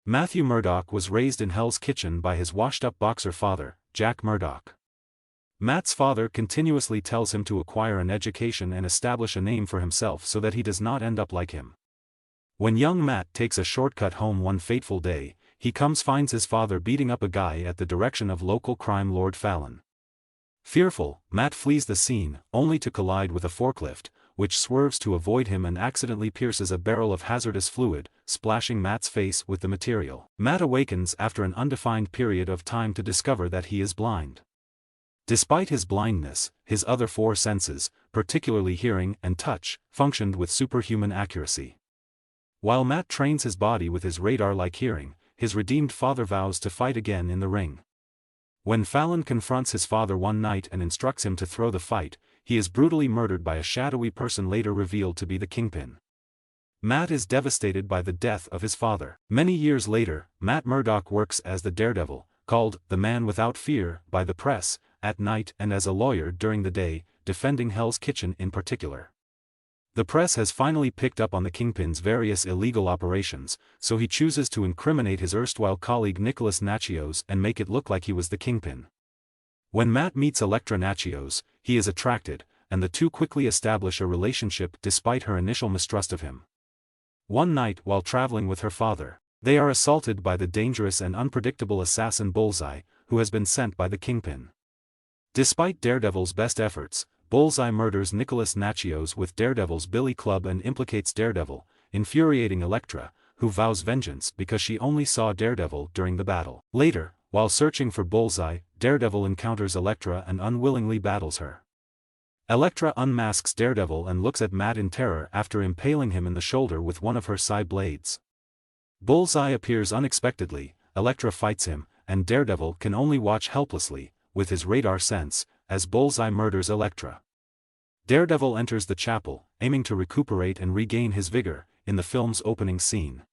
Matthew Murdock was raised in Hell's Kitchen by his washed-up boxer father, Jack Murdock. Matt's father continuously tells him to acquire an education and establish a name for himself so that he does not end up like him. When young Matt takes a shortcut home one fateful day, he finds his father beating up a guy at the direction of local crime lord Fallon. Fearful, Matt flees the scene, only to collide with a forklift, which swerves to avoid him and accidentally pierces a barrel of hazardous fluid, splashing Matt's face with the material. Matt awakens after an undefined period of time to discover that he is blind. Despite his blindness, his other four senses, particularly hearing and touch, functioned with superhuman accuracy. While Matt trains his body with his radar-like hearing, his redeemed father vows to fight again in the ring. When Fallon confronts his father one night and instructs him to throw the fight, he is brutally murdered by a shadowy person later revealed to be the Kingpin. Matt is devastated by the death of his father. Many years later, Matt Murdock works as the Daredevil, called the Man Without Fear by the press, at night and as a lawyer during the day, defending Hell's Kitchen in particular. The press has finally picked up on the Kingpin's various illegal operations, so he chooses to incriminate his erstwhile colleague Nicholas Natchios and make it look like he was the Kingpin. When Matt meets Elektra Natchios, he is attracted, and the two quickly establish a relationship despite her initial mistrust of him. One night while traveling with her father, they are assaulted by the dangerous and unpredictable assassin Bullseye, who has been sent by the Kingpin. Despite Daredevil's best efforts, Bullseye murders Nicholas Natchios with Daredevil's billy club and implicates Daredevil, infuriating Elektra, who vows vengeance because she only saw Daredevil during the battle. Later, while searching for Bullseye, Daredevil encounters Elektra and unwillingly battles her. Elektra unmasks Daredevil and looks at Matt in terror after impaling him in the shoulder with one of her side blades. Bullseye appears unexpectedly, Elektra fights him, and Daredevil can only watch helplessly, with his radar sense, as Bullseye murders Elektra. Daredevil enters the chapel, aiming to recuperate and regain his vigor, in the film's opening scene.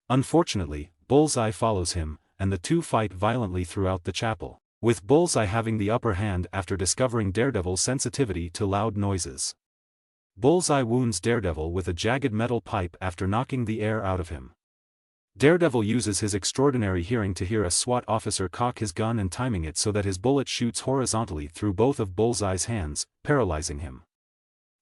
Unfortunately, Bullseye follows him, and the two fight violently throughout the chapel, with Bullseye having the upper hand after discovering Daredevil's sensitivity to loud noises. Bullseye wounds Daredevil with a jagged metal pipe after knocking the air out of him. Daredevil uses his extraordinary hearing to hear a SWAT officer cock his gun and timing it so that his bullet shoots horizontally through both of Bullseye's hands, paralyzing him.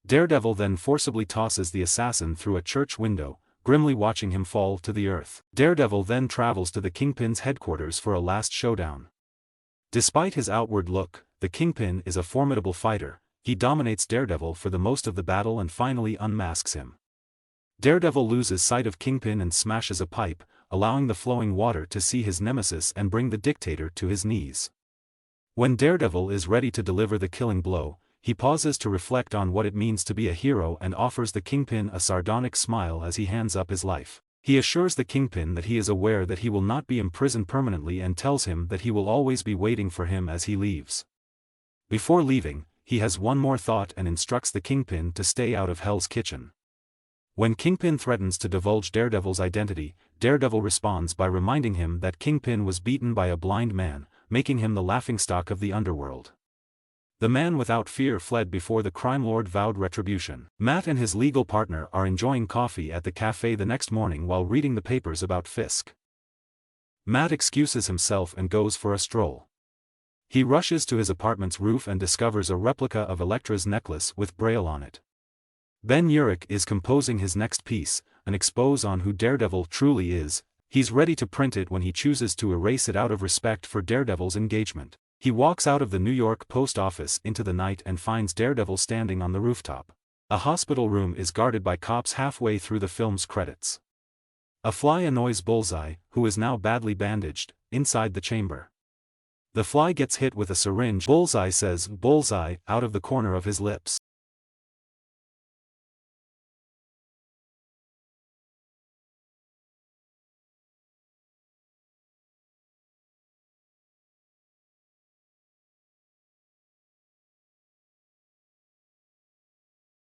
Daredevil then forcibly tosses the assassin through a church window, grimly watching him fall to the earth. Daredevil then travels to the Kingpin's headquarters for a last showdown. Despite his outward look, the Kingpin is a formidable fighter. He dominates Daredevil for the most of the battle and finally unmasks him. Daredevil loses sight of Kingpin and smashes a pipe, allowing the flowing water to see his nemesis and bring the dictator to his knees. When Daredevil is ready to deliver the killing blow, he pauses to reflect on what it means to be a hero and offers the Kingpin a sardonic smile as he hands up his life. He assures the Kingpin that he is aware that he will not be imprisoned permanently and tells him that he will always be waiting for him as he leaves. Before leaving, he has one more thought and instructs the Kingpin to stay out of Hell's Kitchen. When Kingpin threatens to divulge Daredevil's identity, Daredevil responds by reminding him that Kingpin was beaten by a blind man, making him the laughingstock of the underworld. The Man Without Fear fled before the crime lord vowed retribution. Matt and his legal partner are enjoying coffee at the cafe the next morning while reading the papers about Fisk. Matt excuses himself and goes for a stroll. He rushes to his apartment's roof and discovers a replica of Elektra's necklace with Braille on it. Ben Urich is composing his next piece, an expose on who Daredevil truly is. He's ready to print it when he chooses to erase it out of respect for Daredevil's engagement. He walks out of the New York post office into the night and finds Daredevil standing on the rooftop. A hospital room is guarded by cops halfway through the film's credits. A fly annoys Bullseye, who is now badly bandaged, inside the chamber. The fly gets hit with a syringe. Bullseye says "Bullseye" out of the corner of his lips.